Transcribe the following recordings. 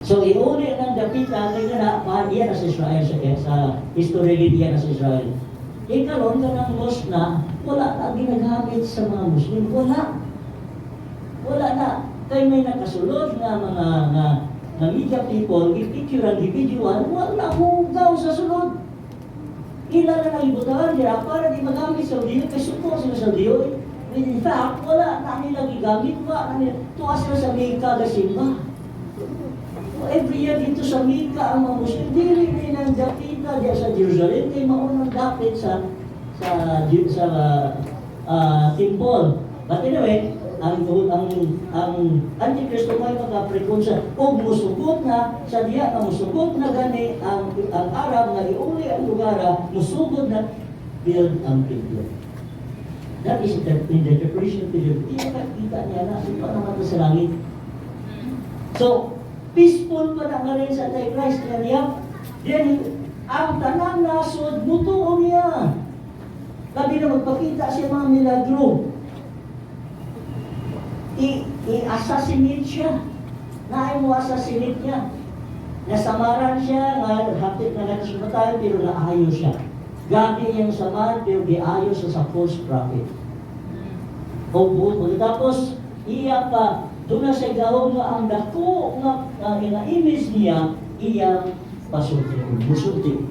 So, iuli ng dapita, kaya na, iyan na sa Israel, sa history iyan na sa Israel. Ikaroon ka ng laws na, wala na ginagamit sa mga Muslim. Wala na. Kaya may nakasulod nga mga media people, ipicturean, individual, wala hugaw sa sunod. Ilan na nangibutahan nila para di magamit sa audio, kaya suko sila sa audio. In fact, wala na nila gigamit, wala na nila. Tuwa sila sa Mecca, Gasimba. Every year dito sa Mecca, ang mga Muslim, dili ng dapita diya sa Jerusalem, kaya maunang dapit sa temple. But anyway, ang Antikristo may magaprekon sa kung musugot na sa diya na musugot na gani ang Arab na iuli ang lugar, musugot na build ang templo. That is the interpretation period. Hindi nakakita niya na pa naman sa langit. So, peaceful pa na nga rin sa Antichrist niya. Then, ang tanang nasod, mutuon niya. Labi na magpakita siya mga milagro. I-assassinate siya. Naay mo assassinate niya. Nasamaran siya, hapit na nagsumatay, pero naayo siya. Gabi niyang samahan, pero diayo siya sa false prophet. O tapos, iya pa, doon na siya gawin nga ang dako nga image niya, iya musulti.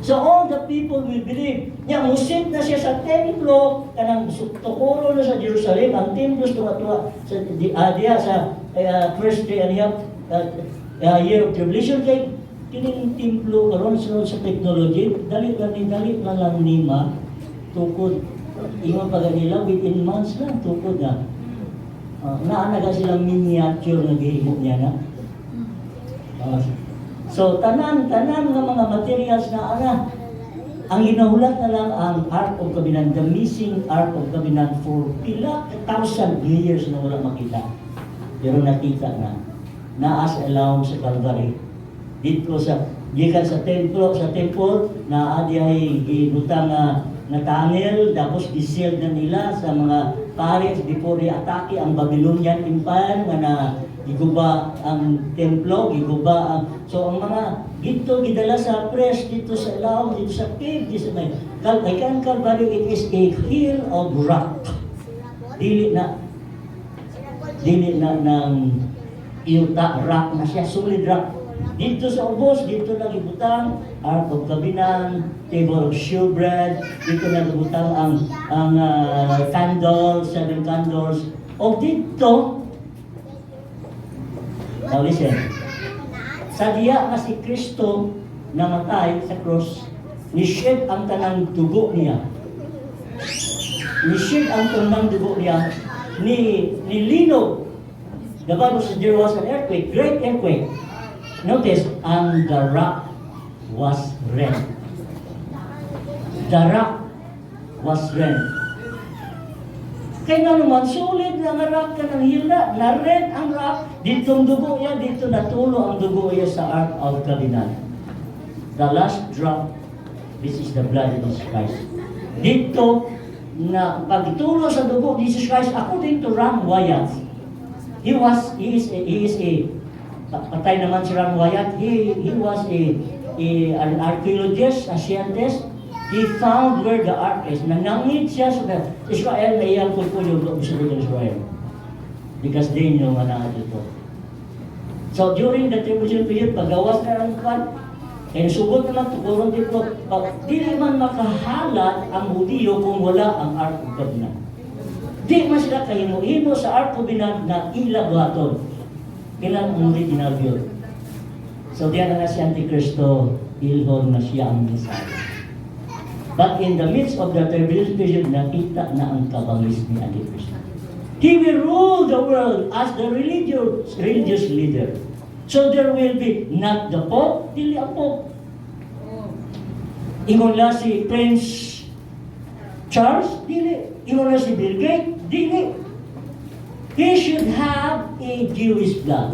So all the people will believe. Niya musit na siya sa templo, kanang tukuro na sa Jerusalem, ang templo tuwa-tuwa sa diya sa first day year of tribulation. Kaya kining templo karon sa technology, dali na lang nima tukod. Iwan pa ganila within months lang tukod na. Naanaga silang miniature na gihimo niya na. So, tanan nga mga materials na ang hinahulat na lang ang Ark of Covenant, the missing Ark of Covenant for pila 1,000 years na wala makita. Pero nakita na. Naas along sa Calvary. Dito gikan sa temple, na adiay gibutang na tunnel, tapos i-sealed na nila sa mga pares before i-atake ang Babylonian Empire na giguba ang templo, giguba ang... So ang mga dito gidala sa press, dito sa ilaw, dito sa cave, dito sa may... Calvary, it is a hill of rock. Dili na ng iuta, rock na siya, solid rock. Dito sa ubos, dito nagibutang Ark of Covenant, table of shewbread, dito nagibutang ang candles, 7 candles. O dito, now listen, sa diya nga si Kristo namatay sa cross, ni-shed ang tanang dugo niya. Ni-shed ang tanang dugo niya, nilinog. The Bible says there was an earthquake, great earthquake. Notice, and the rock was rent. The rock was rent. Kaya nga naman, sulit na nga rock ka ng hila, na-rent ang rock, ditong dugo niya, dito natulo ang dugo niya sa Ark of Covenant. The last drop, this is the blood of Jesus Christ. Dito, na pagtulo sa dugo ni Jesus Christ, according to Ram Wyatt, he is a patay naman si Ram Wyatt. He was an archaeologist, a scientist. He found where the ark is. Nanangit siya sa Israel na iyang kulpulo sa Israel. Because they know na dito. So during the tribulation period, paggawas na ng kwan, sugod naman tukuron dito, di naman makahalat ang Hudiyo kung wala ang Ark of Covenant. Di man sila kahimo-himo sa Ark of Covenant na ilabaton. Kailan ang original view. So diyan na si Antikristo, ilhon na siya ang Messiah. But in the midst of the tribulation period, nakita na ang kabangis ni Antikristo. He will rule the world as the religious leader. So there will be not the Pope, dili ang Pope. Ingon na si Prince Charles, dili. Ingon na si Bill Gates, dili. He should have a Jewish blood.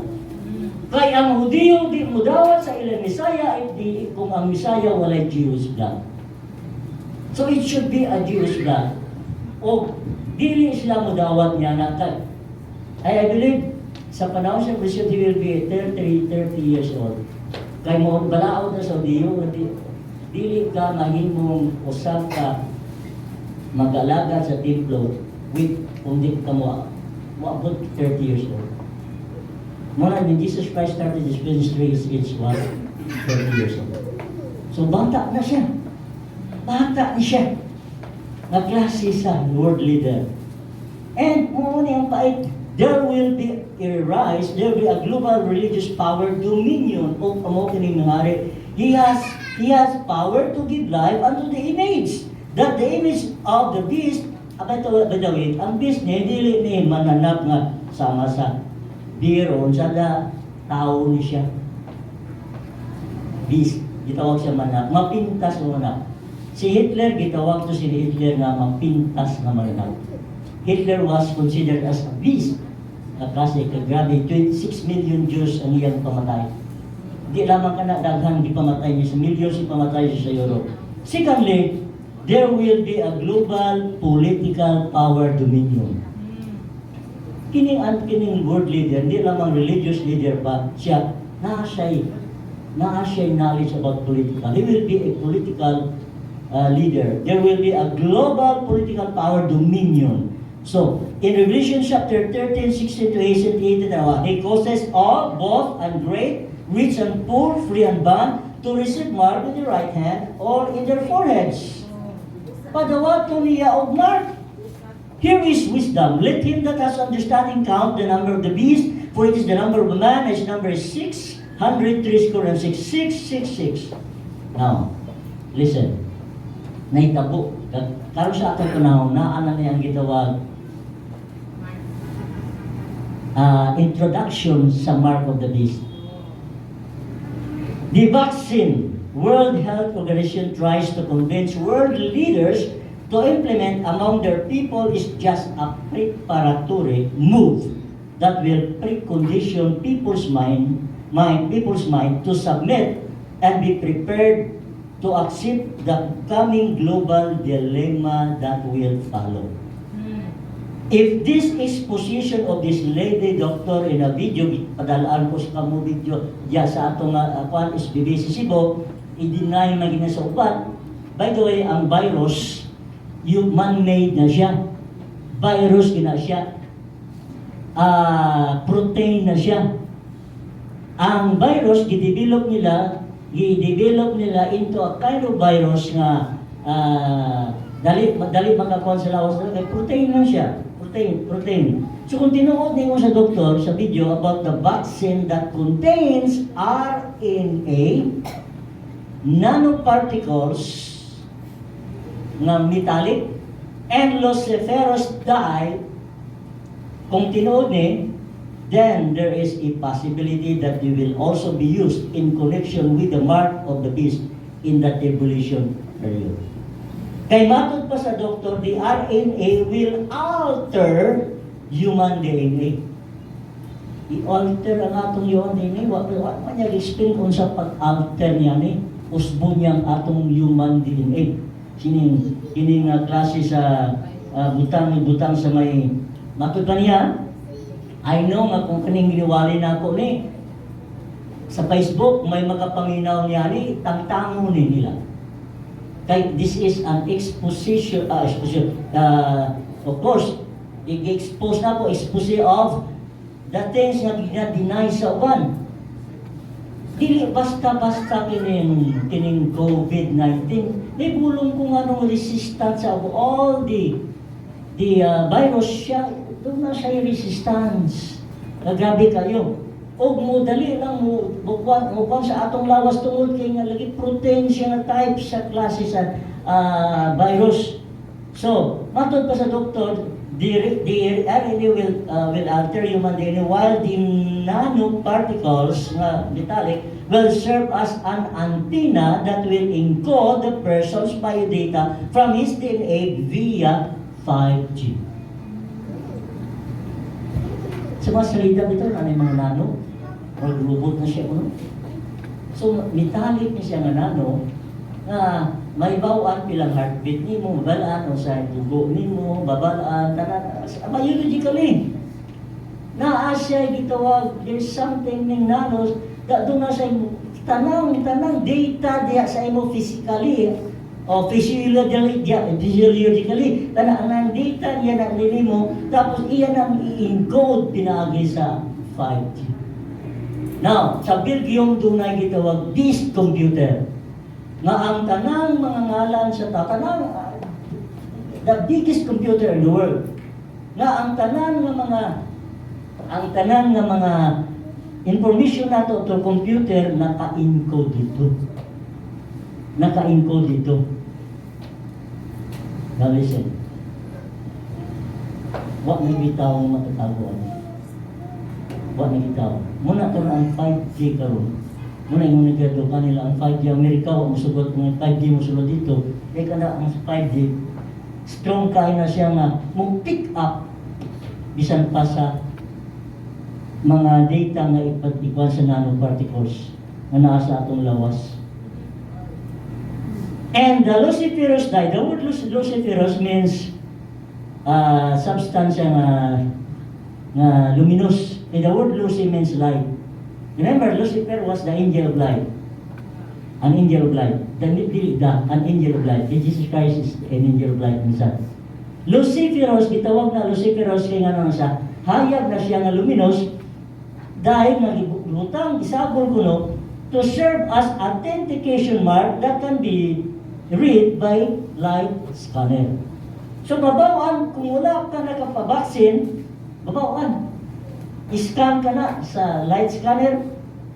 Kaya ang Hudiyo di mo dawat sa ilang Messiah kung ang Messiah walay Jewish blood. So it should be a Jewish blood. O dili sila mo dawat niya na I believe Sa panahon siya President, he will be 30 years old. Kay mo balaod na sa diyo, dili ka mahimong usap ka mag-alaga sa templo with kundi ka mo about 30 years old. Muna when Jesus Christ started his ministry, his age was 30 years old. So bata na siya. Bata na siya. Nagklase sa world leader. And muna yung pait, there will be a rise, there will be a global religious power dominion o kamotining nangyari. He has power to give life unto the image. That the image of the beast, by the way, ang beast niya, dili ni mananap nga sama sa biron sa da tao ni siya. Beast, gitawag siya mananap, mapintas na mananap. Si Hitler, gitawag to si Hitler na mapintas na mananap. Hitler was considered as a beast. Kasi grabe, 26 million Jews ang iyang pamatay. Di lamang ka na daghan di pamatay niya sa millions, di pamatay siya sa Europe. Secondly, there will be a global political power dominion. Kining world leader, hindi lamang religious leader pa, siya, naa siya knowledge about political. He will be a political leader. There will be a global political power dominion. So, in Revelation chapter 13, 16 to 18, he causes all, both and great, rich and poor, free and bond, to receive mark in their right hand or in their foreheads. Padawa to niya of mark. Here is wisdom. Let him that has understanding count the number of the beast, for it is the number of a man, his number is 636. 666. Now, listen. Naitabo. Karon sa atong panahon, naana niya ang gitawag introduction sa mark of the beast. The vaccine, World Health Organization tries to convince world leaders to implement among their people is just a preparatory move that will precondition people's mind to submit and be prepared to accept the coming global dilemma that will follow. If this exposition of this lady doctor in a video, padalaan ko sa kamo video diya sa atong kuan is BBC Cebu, i-deny magina sa upat. By the way, ang virus, man-made na siya. Virus gina siya. Protein na siya. Ang virus, i-develop nila into a kind of virus nga dali makakuha sa lawas na kay protein lang siya. Protein. So kung tinuod niyo sa doktor sa video about the vaccine that contains RNA, nanoparticles na metallic and luciferous dye, kung tinuod ni, then there is a possibility that they will also be used in connection with the mark of the beast in that evolution period. Kay matod pa sa doktor, the RNA will alter human DNA. I-alter ang atong human DNA. Wala man niya explain kung sa pag-alter niya ni. Usbo niyang atong human DNA. Kining klase sa butang sa may matod pa niya. I know nga kung kaning giniwali na ako ni sa Facebook, may makapaminaw niya ni, tangtango ni nila. Kaya this is an exposition, of course, i-expose na po, expose of the things nga gina-deny sa uban. Dili basta-basta kining COVID-19. May bulong kung anong resistance of all the virus siya, doon na siya resistance. Grabe kayo. O mo dali lang mo bukuan sa atong lawas tungod kay nga lagi protein siya nga type sa klase sa virus. So, matod pa sa doktor, the RNA will alter human DNA while the nanoparticles na metallic will serve as an antenna that will encode the person's biodata from his DNA via 5G. Sa mga salita dito, ano yung mga nano? Robot na siya kuno. So metallic na siya nga nano nga may bawaan pilang heartbeat nimo, babalaan o sa dugo nimo, babalaan tanan biologically. Naa siya gitawag, there's something ning nanos, doon na sa imo, tanang data diya sa imo physically, o physiologically, tanang data niya na nilimo, tapos iyan ang i-encode pinaagi sa 5G. Now, sa Belgium doon na gitawag this computer, nga ang tanang mga ngalan sa tanang, the biggest computer in the world, nga ang tanan nga mga information nato to computer naka-encode dito. Naka-encode dito. Now listen. Wa may bitaw matatago ano. Wa may bitaw. Muna to ang 5G karon. Muna yung nagado kanila ang 5G Amerika wa mosugot ng 5G mosulod dito. Kaya kana ang 5G strong kaya na siya nga mong pick up bisan pa sa mga data nga ipatikuan sa nanoparticles na nasa atong lawas. And the luciferous dye, the word luciferous means substance nga luminous. And the word Lucy means light. Remember, Lucifer was the angel of light. An angel of light. An angel of light. Jesus Christ is an angel of light himself. Luciferous, gitawag na Luciferous kay nga na siya, hayag na siya nga luminous dahil nagibutang isabol kuno to serve as authentication mark that can be read by light scanner. So babawaan, kung wala ka nakapabaksin, babawaan. I-scan ka na sa light scanner,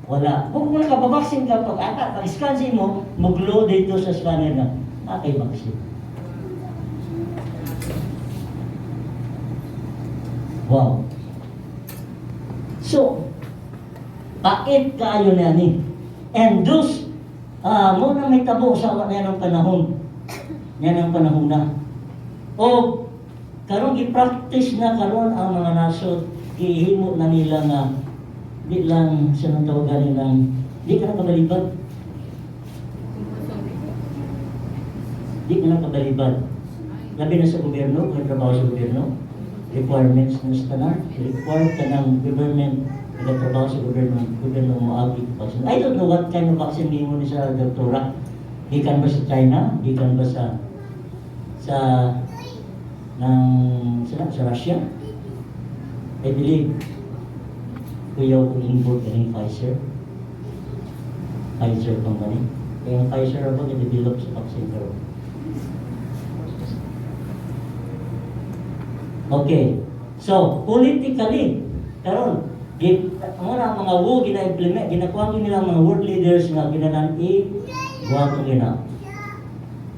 wala. Kung nakapabaksin ka, pag-scan mo, mag-load dito sa scanner na, nakay baksin. Wow. So, pait kayo na ni. And those, muna may tabo sa yan ang panahon. Yan ang panahon na. O, karon i-practice na karon ang mga nasod, ihimo na nila nga, di lang siya nang tawagan nilang, di ka na kabalibad. Di ka na kabalibad. Labi na sa gobyerno, kung trabaho sa gobyerno, requirements na sa tanan, required ka ng government, nagtrabaho sa gobyerno mo-agi vaccine. I don't know what kind of vaccine mo ni sa doktora. Gikan ba sa China? Gikan ba sa Russia? I believe kuya kung import ka ng Pfizer company. Kaya ang Pfizer ba i-develop sa vaccine ko? Okay. So, politically, karon mga wo gina-implement, ginakuha nila mga world leaders nga ginanan buhaton gina.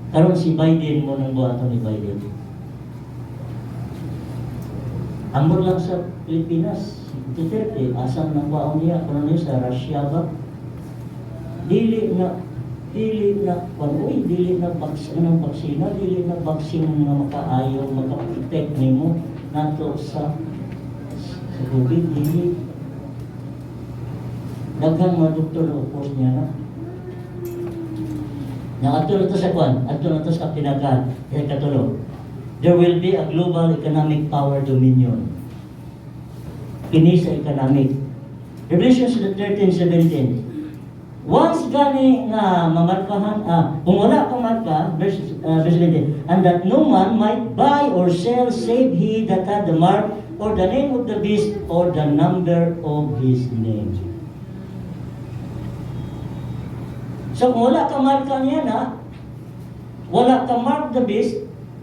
Karon si Biden mo nang buhaton ni Biden. Ambot lang sa Pilipinas, Duterte, asam nang baon niya, kung niya sa Russia ba? Dili na panuoy, dili na ng baksina, dili na vaccine nga makaayaw, makaprotect nimo nato sa COVID, dili. Daghang mga doktor na upos niya na. Ato na to sa kwan, ato na to sa pinaga, katulog. There will be a global economic power dominion. Kini sa economic. Revelation 13:17. Once gani nga mamarkahan, kung wala pang marka, verse 17, and that no man might buy or sell save he that had the mark, or the name of the beast, or the number of his name. So kung wala ka marka niya na, wala ka mark the beast,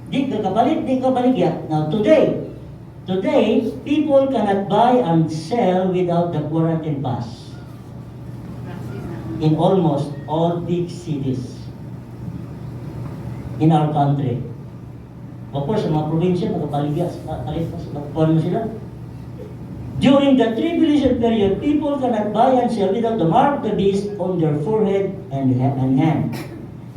di ka kabaligya. Now today, people cannot buy and sell without the quarantine pass. In almost all big cities in our country. Of course, sa mga probinsya, magkapaligya, magkapaligya sila. During the tribulation period, people cannot buy and sell without the mark of the beast on their forehead and hand.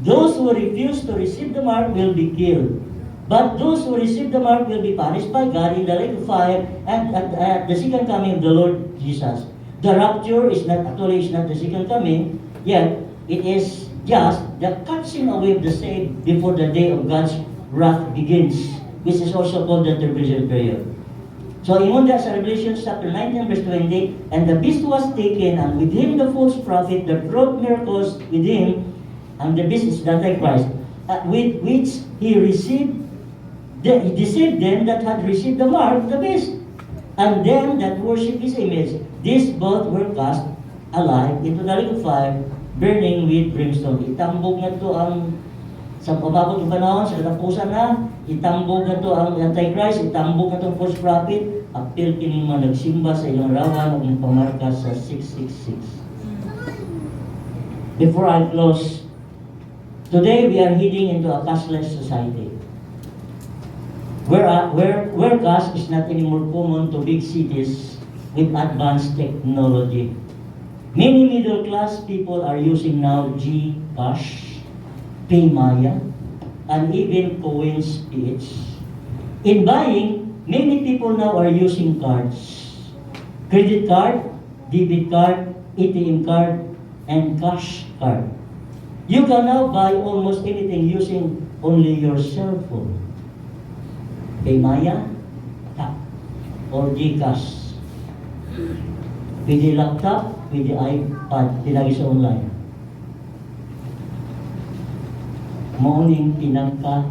Those who refuse to receive the mark will be killed. But those who receive the mark will be punished by God in the lake of fire and at the second coming of the Lord Jesus. The rapture is not the second coming, yet it is just the catching away of the saved before the day of God's wrath begins, which is also called the tribulation period. So, ingon sa Revelation chapter 19 verse 20, and the beast was taken, and with him the false prophet that wrought miracles with him, and the beast is the Antichrist, with which he deceived them that had received the mark of the beast, and them that worship his image. These both were cast alive into the lake of fire, burning with brimstone. Itambog na to ang sa pababot ng panahon, sa katapusan na, itambog na to ang Antichrist, itambog na to ang false prophet, apil kining mga nagsimba sa ilang rawan o pamarka sa 666. Before I close, today we are heading into a cashless society. Where cash is not anymore common to big cities with advanced technology. Many middle class people are using now GCash, Paymaya, and even Coins PH. In buying, many people now are using cards. Credit card, debit card, ATM card, and cash card. You can now buy almost anything using only your cell phone. Paymaya, tap, or GCash. Pwede laptop, pwede iPad, pinagi sa online. Morning pinagka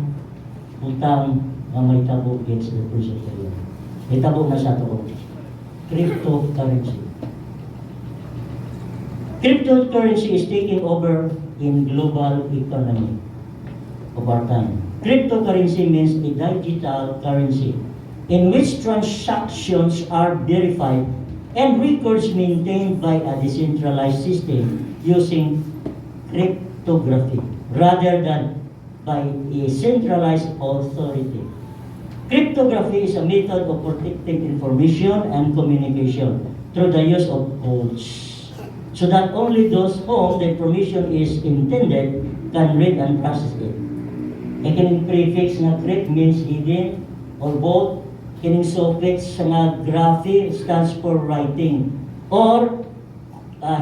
utang nga may tabo against the person kayo. May tabo na sa ito. Cryptocurrency. Cryptocurrency is taking over in global economy of our time. Cryptocurrency means a digital currency in which transactions are verified and records maintained by a decentralized system using cryptography rather than by a centralized authority. Cryptography is a method of protecting information and communication through the use of codes, so that only those whom the information is intended can read and process it. A kining prefix na crypt means hidden or both. Kining suffix nga graphy stands for writing or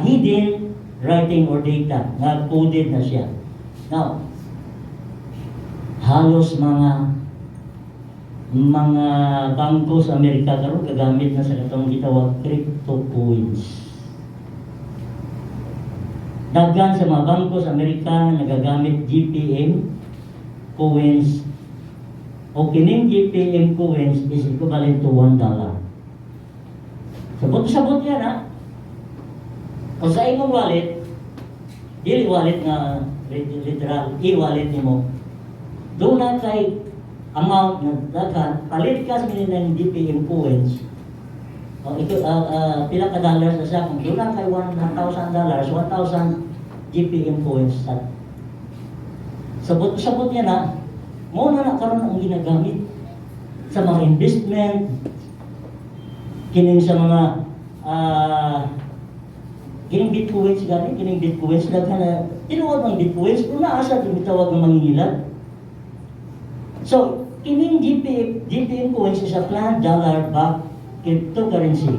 hidden writing or data nga coded na siya. Now, halos mga bangko sa Amerika karon gagamit na sa katong gitawag crypto coins. Daghan sa mga bangko sa Amerika nagagamit GPM coins. O kining GPM coins is equivalent to $1. Sabot-sabot yan ha. Kung sa imong wallet, dili wallet nga literal, e-wallet nimo. Doon na kay amount na daghan, palit ka sa ng GPM coins. O ito, pila ka dollars na siya. Kung doon na kay $1,000, 1,000 GPM coins. Sabot-sabot yan ha. Mo na karon ang ginagamit sa mga investment, kining sa mga kining bitcoins gani, kining bitcoins daghan na tinuod ang bitcoins kung naasa yung tawag ng mangingilan. So, kining GPM coins is a planned dollar-backed cryptocurrency.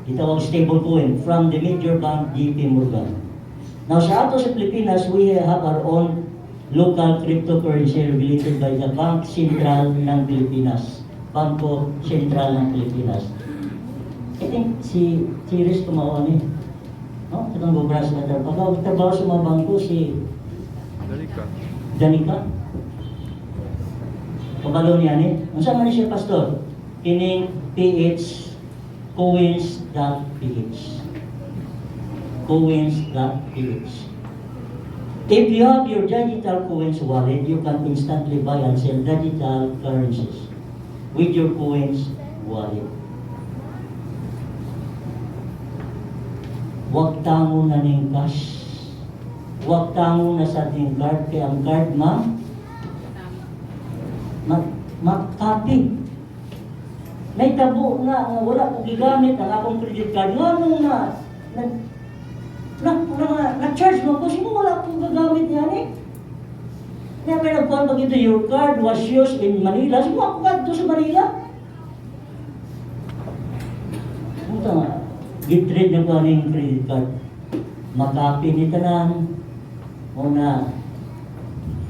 Itawag stable coin from the major bank JP Morgan. Now sa ato sa Pilipinas, we have our own local cryptocurrency regulated by the Bank Sentral ng Pilipinas. Bangko Sentral ng Pilipinas. I think si Riz kumawa ni. No? Itong bubras na trabaho. Trabaho sa mga bangko si Danica. Kabalo niya ni. Ang sama ni siya, Pastor? Kining PH Coins.ph. Coins.ph. If you have your digital coins wallet, you can instantly buy and sell digital currencies with your coins wallet. Huwag tango na ning cash. Huwag tango na sa ating card, kaya ang card mag-copy. May tabo na wala ko gigamit ang akong credit card. Nga na-charge mo ko, sino wala akong gagamit yan eh? Kaya may nagkuhan pag ito, your card was used in Manila. Sino ako card to sa Manila? Punta nga, gitrade na ko yung credit card. Makapi ni tanan. Una,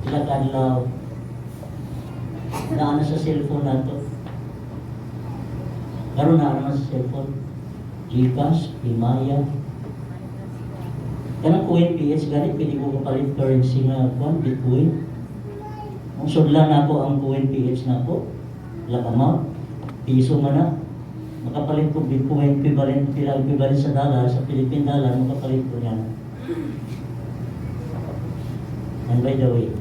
ilagalaw. Naana sa cellphone na to. Karon na naman sa cellphone. GCash, Imaya. Kanang ONPS ganit, pwede ko kapalit currency nga kuan, Bitcoin. Ang sudlan ako ang ONPS na ako, lakamaw, piso man na. Makapalit ko Bitcoin equivalent, pila equivalent sa dollar, sa Philippine dollar, makapalit ko yan. And by the way,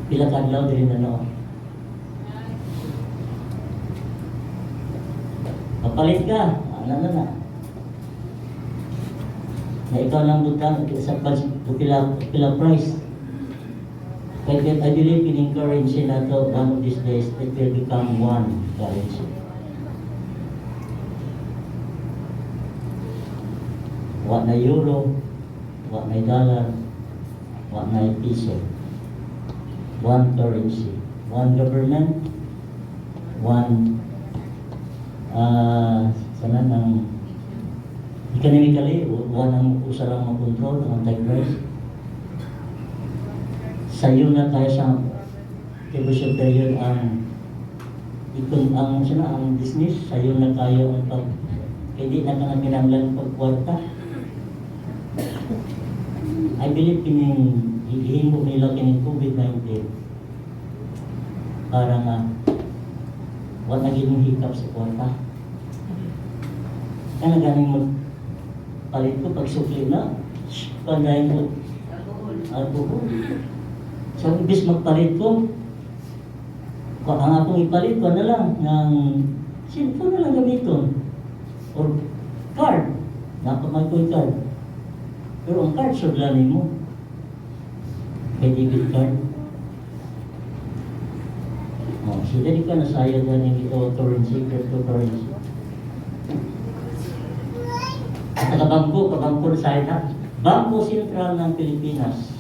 pila kadlaw din ano. Kapalit ka, ano na. Na ikaw lang butang sa pila price. Kaya I believe in currency na to, one of these days, it will become one currency. Wa na euro, wa na dollar, wa na piso. One currency, one government, one sana ng economically, one ang usa lang makontrol ang anti-Christ. Sayo na tayo sa tribulation period ang business, sayo na tayo ang pag hindi na ka kinanglan pagkwarta. I believe hihimo nila kining COVID-19 para nga wala naging hiccup sa kwarta. Kaya ganing magpalit ko pag sukli na, pandahin mo alcohol. So, ibig magpalit ko, ang akong ipalit ko na lang ng cellphone na lang gamiton. Or card. Napamay ko yung card. Pero ang card, sudlanin mo. May debit card. Sila di ka nasayad na ng currency, cryptocurrency. At kabangko na sayad na. Bangko Sentral ng Pilipinas.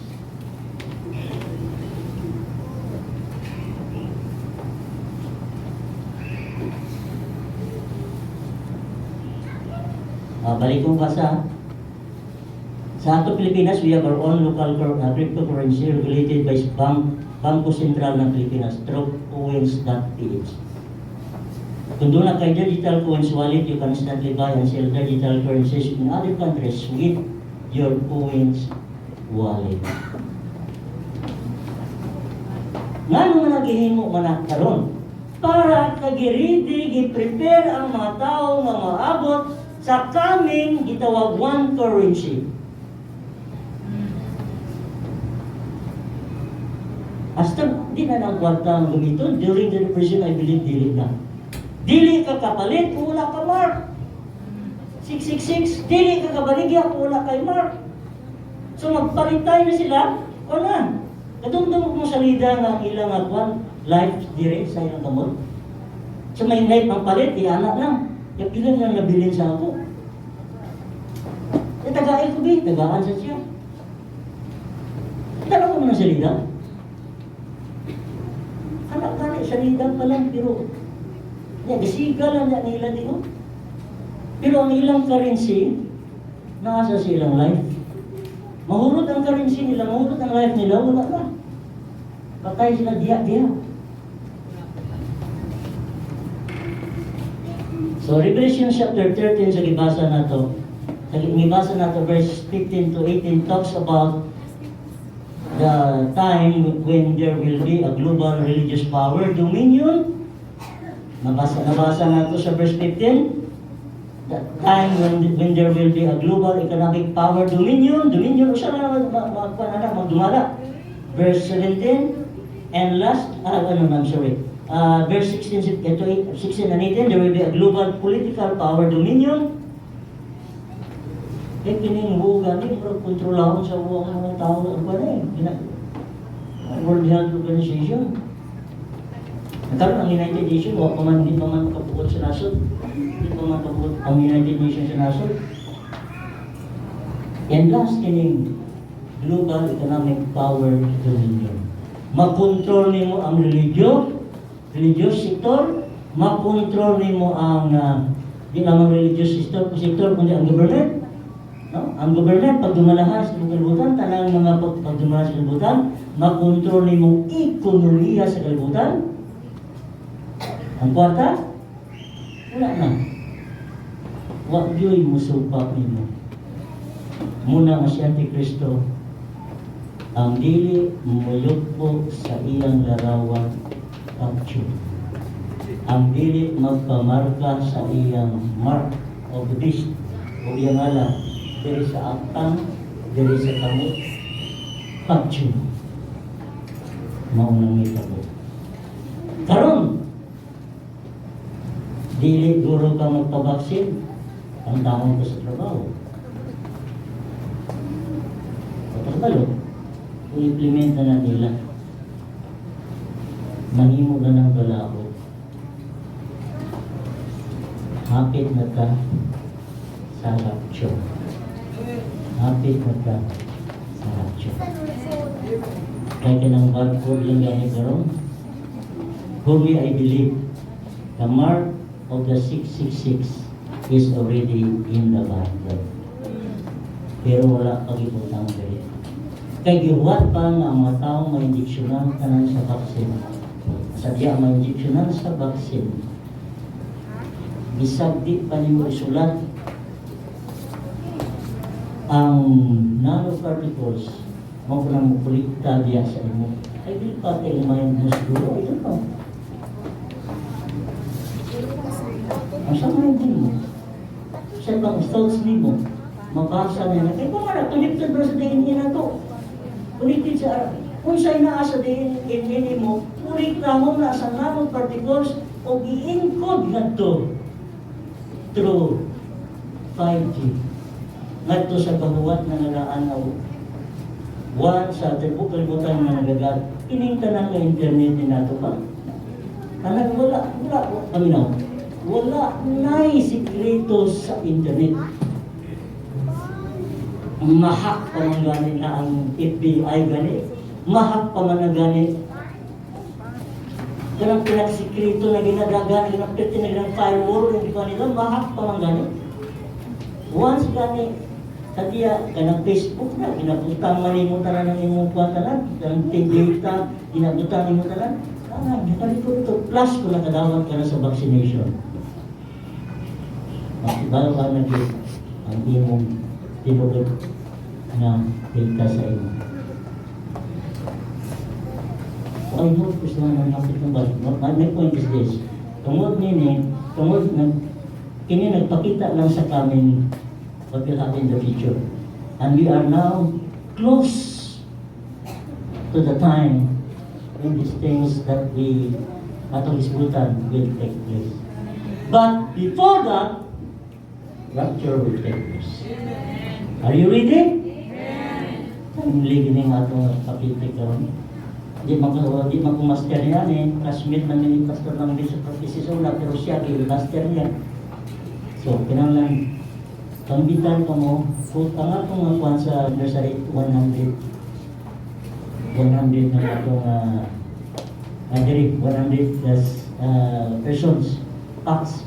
Balik kong basa. Sa ato Pilipinas, we have our own local cryptocurrency regulated by Bangko Sentral ng Pilipinas through coins.ph. Kung doon na kay digital coins wallet, you can instantly buy and sell digital currencies in other countries with your coins wallet. Nga naman naghihimo man karon para kagiridi, gi-prepare ang mga tao nga maabot sa kaming gitawag one currency. Hasta di na ng kwarta ang gamiton. During the depression, I believe dili na. Dili ka kapalit kung wala ka mark. 666, dili ka kabaligya kung wala kay mark. So magpalit tayo na sila, o na. Kadumdum mo sa lida nga ilang agwan, life dire sa ilang kamot. So may life ang palit, anak lang. Yung ilan lang nabilin sa ako. Tagain ko tagaan sa siya. Tanong ko mo na sa lida. Anak-anak sa lida pa lang, pero gasiga lang na nila din. Pero ang ilang currency, nasa silang life. Mahulot ang currency nila, mahulot ang life nila, wala na. Patay sila diya-diya. So, Revelation chapter 13 sa gibasa na to, verse 15 to 18 talks about the time when there will be a global religious power dominion. Nabasa na to sa verse 15. The time when there will be a global economic power dominion. Dominion, usa na magdumala. Verse 17. And last, verse 16 and 18, there will be a global political power dominion. Kining buga ni kontrolahon sa mga tao ang World Health Organization. Nagkaroon ang United Nations, hindi pa man kabuot sa nasod. Hindi pa man kabuot ang United Nations sa nasod. And last, kining global economic power dominion. Makontrol nimo ang religious sector, makontrol nimo ang di lamang religious sector kundi ang government. No? Ang government, pag dumalahan sa kalibutan, tanang mga pag dumalahan sa kalibutan, makontrol ni mong ekonomiya sa kalibutan. Ang kwarta, Wala na. Wag yo'y musupak nimo. Muna nga si Antikristo, ang dili muyugpo sa iyang larawan pagtyo. Ang dili magpamarka sa iyang mark of the beast o iyang alam diri sa aktang, diri sa kamot, pagtyo. Maunang itabo. Karon, dili guro ka magpabaksin, ang damon ko sa trabaho. Pagkakalo, kung implementa na nila, manimo na ng balao. Hapit na ka sa rapture. Hapit na ka sa rapture. Kaya kanang barcode lang gani karon. Whom I believe, the mark of the 666 is already in the Bible. Pero wala pag-ibutang dali. Kaya giwat pa nga ang mga taong ma-injeksyonan tanan sa vaksin. Sadya ma-injeksyonan sa vaksin. Bisag di pa nimo isulat ang nanoparticles mo ko nang mukulikta diya sa imo. Ay di pa tayo mind mo siguro. Ito no. Ang sa mind mo. Sa ibang thoughts nimo. Mabasa na kaya kung ano, connected ba sa DNA na to? Connected sa, kung sa'y naa sa DNA mo, ulit na mo na sa nanoparticles o i-encode na to through 5G. Ngadto sa kabuhat na nagaanaw. One sa atin po, kalimutan na nagagat. Iningtanan ka internet din nato pa. Kanag wala, kami na. Wala na'y sikreto sa internet. Mahak pa man gani na ang FBI gani. Mahak pa man na gani. Kanang pinagsikreto na ginadagan, kanang pwede na ginang firewall, yung kanila, mahak pa man gani. Once gani, katiya, kanang Facebook na, ginabutang manimo tanan ng imong kuwatanan, kanang data, ginabutang imong tanan. Nakalikod ito, plus kung nakadawat ka na sa vaccination. Bago ka nag-get ang imong tinugod na data sa imo. I hope gusto na napit ng balik. My point is this. Tungod nini, kini nagpakita lang sa kamin what will happen in the future. And we are now close to the time when these things that we atong isbutan will take place. But before that, rapture will take place. Are you ready? Ang ligining atong kapitik karon. Di master yan eh. Classmate ng mini pastor ng Bishop of Isisula, pero siya master niya. So, kinanglan, kambitan ko mo, kung tangal kong makuhan sa nursery 100 na atong 100 plus persons, packs.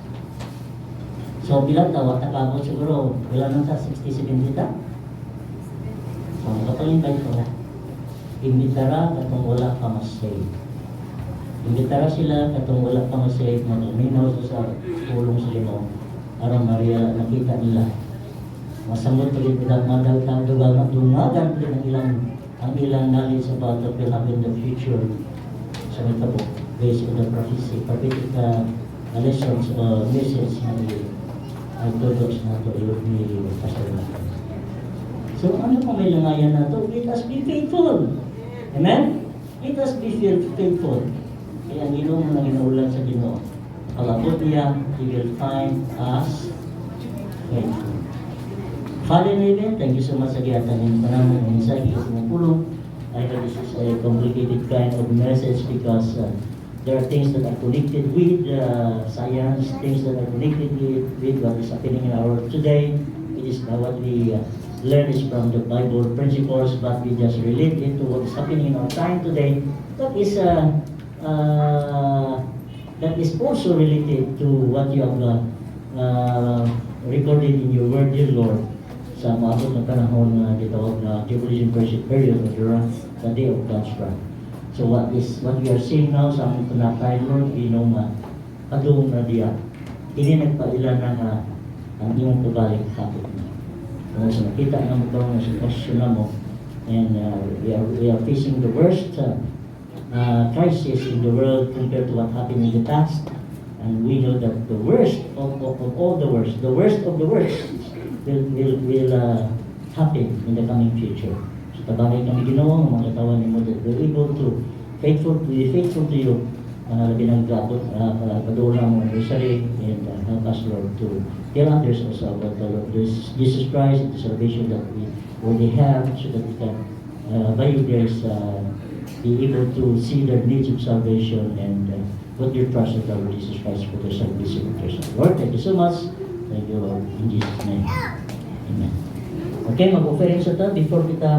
So, bilang tawa, nakabot siguro, wala nang sa 60-70 ta. So, kapag-invite ko na. Imbitara katong wala ka masave. Imbitara sila katong wala ka masave, magaminaw sa tulong sa Ginoo. Aron Maria nakita nila. Masamot ulit nila madagdag dugang dungagan ang ilang knowledge about what will happen in the future sa mga book based on the prophecy, prophetic lessons or message na i-introduce na ito ni Pastor Martin. So ano kung may langayan na ito? Let us be faithful. Amen? Let us be faithful. Kaya ang Ginoo mo na ginaulan sa Ginoo. Pag-abot niya, He will find us faithful. Father in heaven, thank you so much sa giyatan ng panamang mensahe sa tumupulong. I know this is a complicated kind of message because there are things that are connected with science, things that are connected with what is happening in our world today. It is what we learn is from the Bible principles, but we just relate it to what is happening in our time today. That is also related to what you have recorded in your word, dear Lord, sa maabot ng panahon na gitawag na tribulation period of the day of God's wrath. So what we are seeing now sa among panatay, Lord, we know na kadung na diya. Ini nagpailan na nga ang iyong pabalik kapit mo. Kung sa nakita na mo ito na sitwasyon na mo, and we are facing the worst crisis in the world compared to what happened in the past. And we know that the worst of all the worst of the worst will happen in the coming future. So tabangay kami Ginoo, mga katawan ni mo that we're able to be faithful to you. Labi ng gabot, padula mo ang rosary, and help us, Lord, to tell others also about the Lord Jesus Christ and the salvation that we already have, so that we can, by your grace, be able to see their needs of salvation and put your trust in the Lord Jesus Christ for their salvation. Lord, thank you so much. Thank you, Lord. In Jesus' name. Amen. Okay, mag-offering sa ito before kita